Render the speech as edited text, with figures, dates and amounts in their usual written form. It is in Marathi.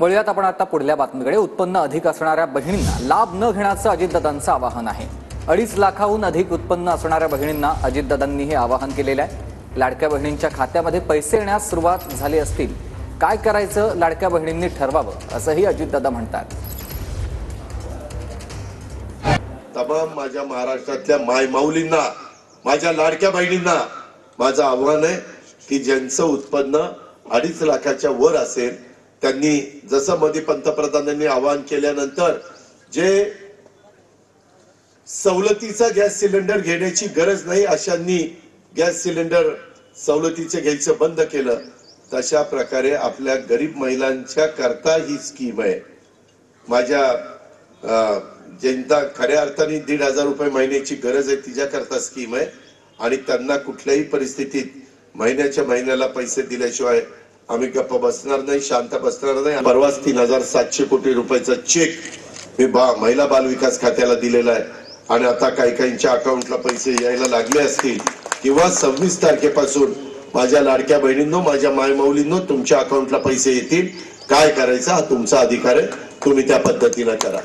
वळूयात आपण आता पुढल्या बातमीकडे। उत्पन्न अधिक असणाऱ्या बहिणींना लाभ न घेण्याचं अजितदादांचं आवाहन आहे। 2.5 लाखाहून अधिक उत्पन्न असणाऱ्या बहिणींना अजितदादांनी हे आवाहन केलेलं आहे। लाडक्या बहिणींच्या खात्यामध्ये पैसे येण्यास सुरुवात झाली असतील, काय करायचं लाडक्या बहिणींनी ठरवावं असंही अजितदादा म्हणतात। तमाम माझ्या महाराष्ट्रातल्या मायमाऊलींना, माझ्या लाडक्या बहिणींना माझं आव्हान आहे की ज्यांचं उत्पन्न 2.5 लाखाच्या वर असेल त्यांनी, जसं मोदी पंतप्रधानांनी आवाहन केल्यानंतर जे सवलतीचा गॅस सिलेंडर घेण्याची गरज नाही अशांनी गॅस सिलेंडर सवलतीचे घ्यायचं बंद केलं, तशा प्रकारे आपल्या गरीब महिलांच्या करता ही स्कीम आहे। माझ्या ज्यांना खऱ्या अर्थाने 1,500 रुपये महिन्याची गरज आहे तिच्याकरता स्कीम आहे आणि त्यांना कुठल्याही परिस्थितीत महिन्याच्या महिन्याला पैसे दिल्याशिवाय आम्ही गप्प बसणार नाही, शांत बसणार नाही। परवाच 3,700 कोटी रुपयाचा चेक मी महिला बाल विकास खात्याला दिलेला आहे आणि आता काहींच्या अकाउंटला पैसे यायला लागले असतील किंवा 26 तारखेपासून माझ्या लाडक्या बहिणींनो, माझ्या मायमाऊलींनो तुमच्या अकाउंटला पैसे येतील। काय करायचं हा तुमचा अधिकार आहे, तुम्ही त्या पद्धतीने करा।